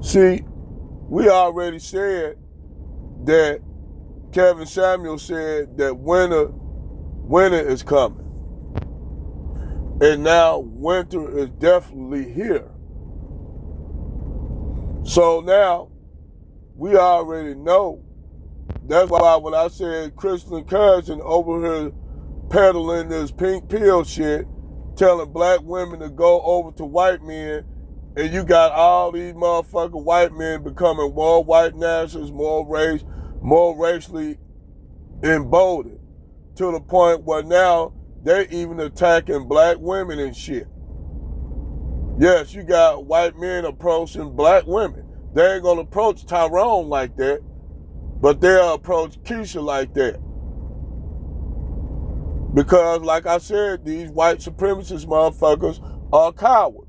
See, we already said that Kevin Samuel said that winter is coming. And now winter is definitely here. So now we already know. That's why when I said Christian Cousin over here peddling this pink pill shit, telling black women to go over to white men, and you got all these motherfucking white men becoming more white nationalists, more racially emboldened, to the point where now they're even attacking black women and shit. Yes, you got white men approaching black women. They ain't gonna approach Tyrone like that, but they'll approach Keisha like that. Because, like I said, these white supremacist motherfuckers are cowards.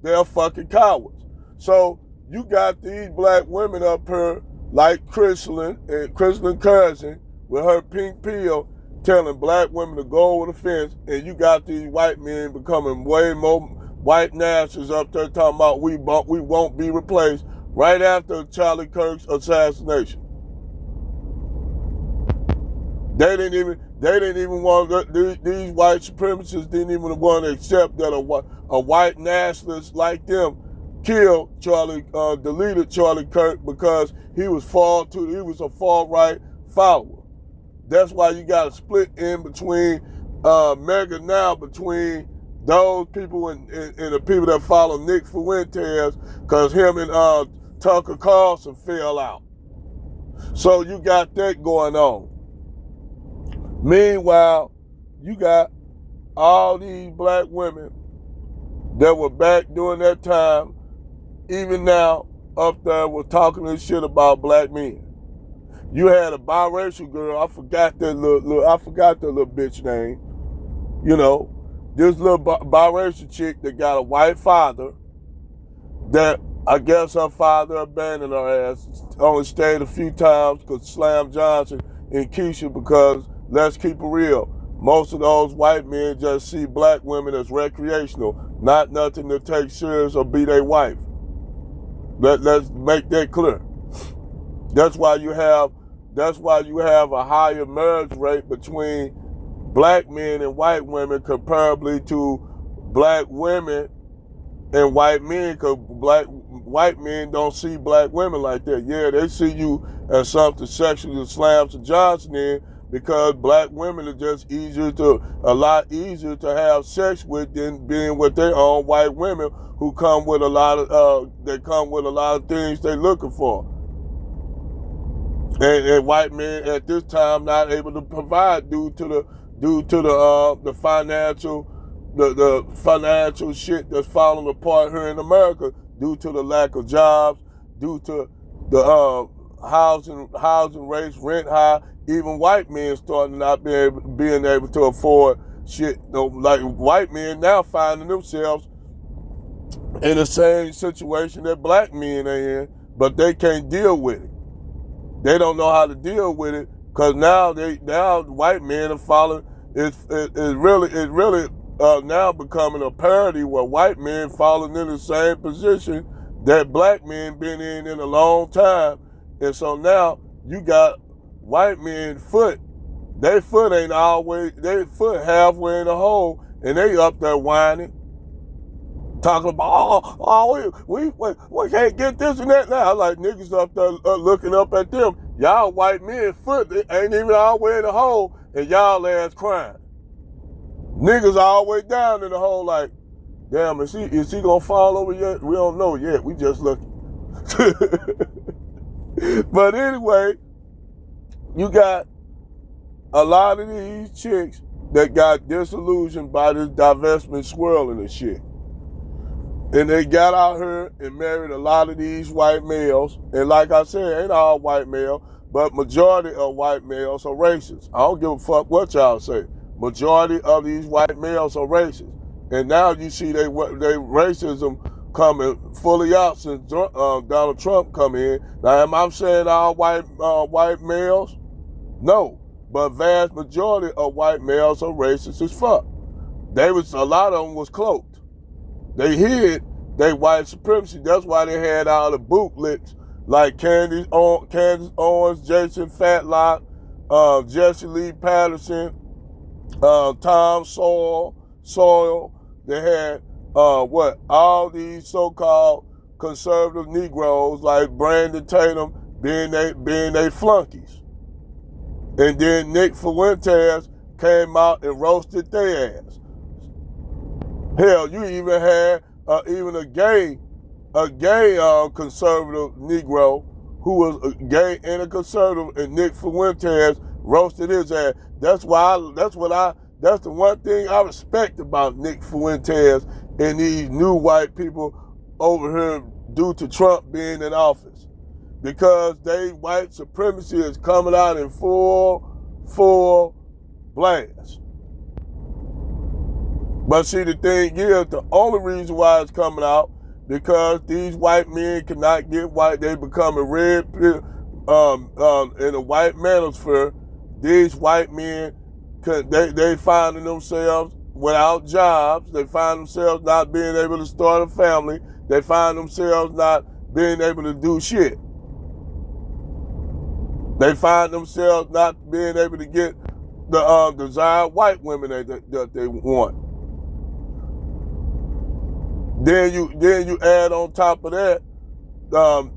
They're fucking cowards. So you got these black women up here like Crystalline Cousin with her pink pill telling black women to go over the fence, and you got these white men becoming way more white nationalists up there talking about we won't be replaced right after Charlie Kirk's assassination. They didn't even want, these white supremacists didn't even want to accept that a white nationalist like them killed deleted Charlie Kirk because he was a far right follower. That's why you got a split in between mega now between those people and the people that follow Nick Fuentes, because him and Tucker Carlson fell out. So you got that going on. Meanwhile, you got all these black women that were back during that time, even now, up there were talking this shit about black men. You had a biracial girl, I forgot that little bitch name. You know, this little biracial chick that got a white father that I guess her father abandoned her ass, only stayed a few times because Slam Johnson and Keisha, because let's keep it real, most of those white men just see black women as recreational, not nothing to take serious or be their wife. Let's make that clear. That's why you have a higher marriage rate between black men and white women comparably to black women and white men, because white men don't see black women like that. Yeah, they see you as something sexual to slam to Johnson in, because black women are just a lot easier to have sex with than being with their own white women who come with a lot of things they're looking for. And white men at this time not able to provide due to the financial shit that's falling apart here in America, due to the lack of jobs, due to the housing rates, rent high. Even white men starting not being able to afford shit. Like white men now finding themselves in the same situation that black men are in, but they can't deal with it. They don't know how to deal with it, because now white men are following. It's really now becoming a parody where white men falling in the same position that black men been in a long time, and so now you got white men their foot halfway in the hole, and they up there whining, talking about, we can't get this and that now. Like niggas up there looking up at them. Y'all white men foot ain't even all the way in the hole, and y'all ass crying. Niggas all the way down in the hole like, damn, is he gonna fall over yet? We don't know yet. We just looking. But anyway, you got a lot of these chicks that got disillusioned by this divestment swirling and shit. And they got out here and married a lot of these white males. And like I said, ain't all white male, but majority of white males are racist. I don't give a fuck what y'all say. Majority of these white males are racist. And now you see they racism coming fully out since Donald Trump come in. Now, am I saying all white males? No, but vast majority of white males are racist as fuck. A lot of them was cloaked. They hid they white supremacy. That's why they had all the bootlicks like Candace Owens, Jason Fatlock, Jesse Lee Patterson, Tom Sawyer. They had all these so-called conservative Negroes like Brandon Tatum being they flunkies. And then Nick Fuentes came out and roasted their ass. Hell, you even had even a gay conservative Negro who was a gay and a conservative, and Nick Fuentes roasted his ass. That's the one thing I respect about Nick Fuentes and these new white people over here due to Trump being in office. Because white supremacy is coming out in full blast. But see, the thing is, the only reason why it's coming out, because these white men cannot get white, they become a red pill, in a white manosphere. These white men, they finding themselves without jobs. They find themselves not being able to start a family. They find themselves not being able to do shit. They find themselves not being able to get the desired white women that they want. Then you add on top of that, the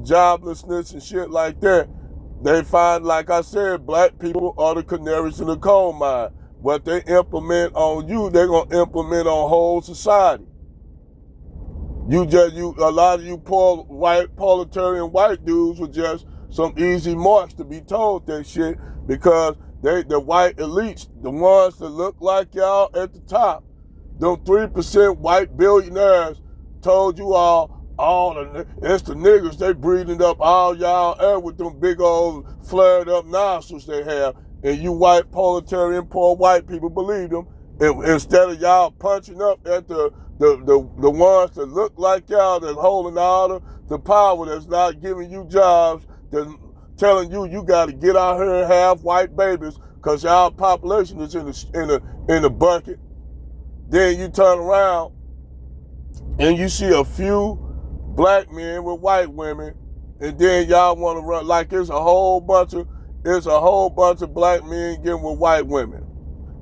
joblessness and shit like that. They find, like I said, black people are the canaries in the coal mine. What they implement on you, they're gonna implement on whole society. A lot of you poor white proletarian white dudes were just some easy marks to be told that shit, because the white elites, the ones that look like y'all at the top, them 3% white billionaires told you it's the niggas, they breathing up all y'all air with them big old flared up nostrils they have, and you white proletarian poor white people believe them. And instead of y'all punching up at the ones that look like y'all, that's holding all the power, that's not giving you jobs, that's telling you got to get out here and have white babies because y'all population is in the bucket. Then you turn around and you see a few black men with white women, and then y'all want to run like it's a whole bunch of black men getting with white women.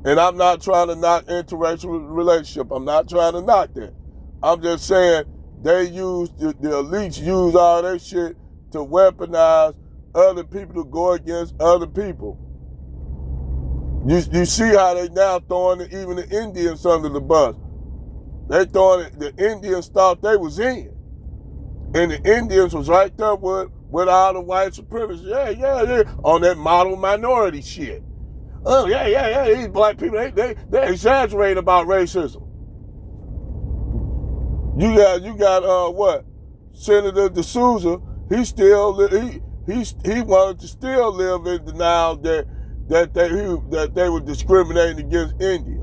And I'm not trying to knock interracial relationship. I'm not trying to knock that. I'm just saying they use the elites use all that shit to weaponize other people to go against other people. You see how they now throwing even the Indians under the bus. They throwing it, the Indians thought they was in. And the Indians was right there with all the white supremacists. Yeah, on that model minority shit. Oh, yeah, these black people, they exaggerate about racism. You got what? Senator D'Souza, he wanted to still live in denial that they were discriminating against Indians.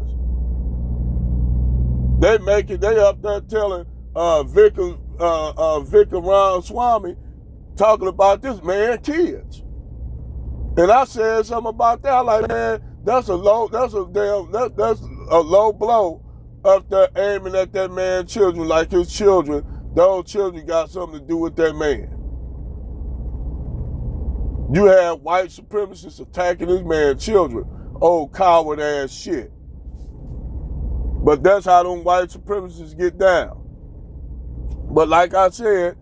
They up there telling Vikram Ramaswamy, talking about this man kids. And I said something about that. I'm like, man, that's a low blow up there aiming at that man's children, like his children. Those children got something to do with that man. You have white supremacists attacking this man's children. Old coward ass shit. But that's how them white supremacists get down. But like I said,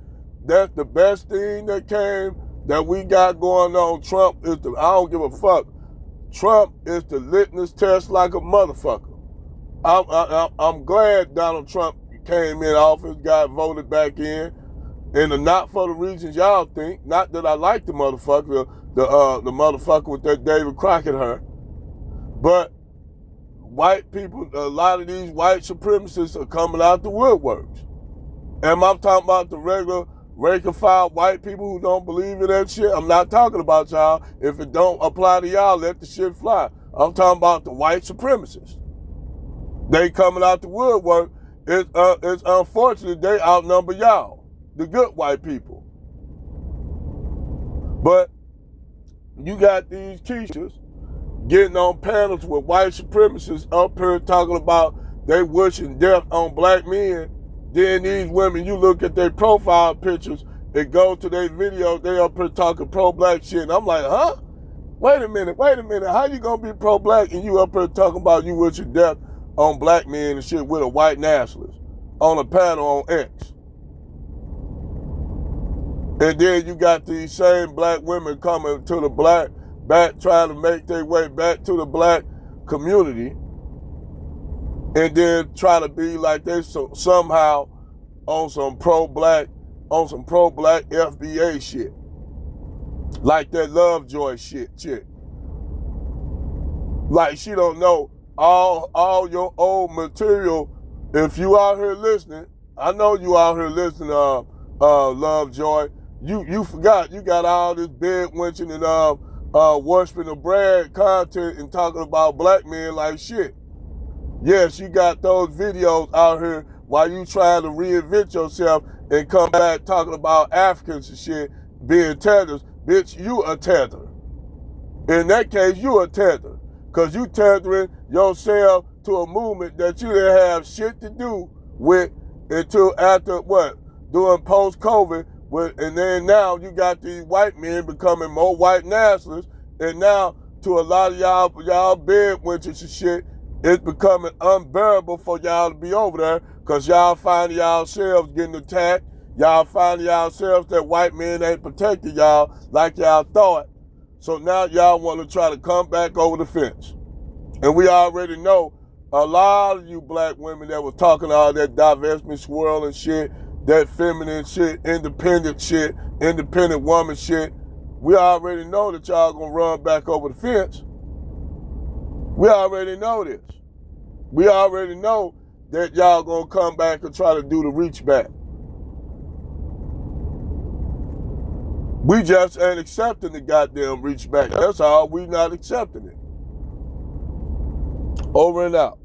that's the best thing that we got going on. Trump is I don't give a fuck. Trump is the litmus test like a motherfucker. I'm glad Donald Trump came in office, got voted back in, and not for the reasons y'all think. Not that I like the motherfucker, the motherfucker with that David Crockett hair, but white people, a lot of these white supremacists are coming out the woodworks. And I'm talking about the regular rank-and-file white people who don't believe in that shit. I'm not talking about y'all. If it don't apply to y'all, let the shit fly. I'm talking about the white supremacists. They coming out the woodwork. It's unfortunate they outnumber y'all, the good white people. But you got these teachers getting on panels with white supremacists up here talking about they wishing death on black men, Then these women, you look at their profile pictures and go to their videos, they up here talking pro-black shit. And I'm like, huh? Wait a minute. How you gonna be pro-black and you up here talking about you wish your death on black men and shit with a white nationalist on a panel on X? And then you got these same black women coming to the back, trying to make their way back to the black community, and then try to be like they somehow on some pro-black FBA shit, like that Lovejoy shit chick. Like she don't know all your old material. If you out here listening, I know you out here listening, Lovejoy. You forgot you got all this bed wenching and worshiping the bread content and talking about black men like shit. Yes, you got those videos out here while you trying to reinvent yourself and come back talking about Africans and shit being tethers. Bitch, you a tether. In that case, you a tether. Because you tethering yourself to a movement that you didn't have shit to do with until after during post-COVID. And then now you got these white men becoming more white nationalists. And now to a lot of y'all bed wenches and shit, it's becoming unbearable for y'all to be over there because y'all find yourselves getting attacked. Y'all find yourselves that white men ain't protecting y'all like y'all thought. So now y'all want to try to come back over the fence. And we already know a lot of you black women that was talking all that divestment swirl and shit, that feminine shit, independent woman shit. We already know that y'all gonna run back over the fence. We already know this. We already know that y'all gonna come back and try to do the reach back. We just ain't accepting the goddamn reach back. That's all. We not accepting it. Over and out.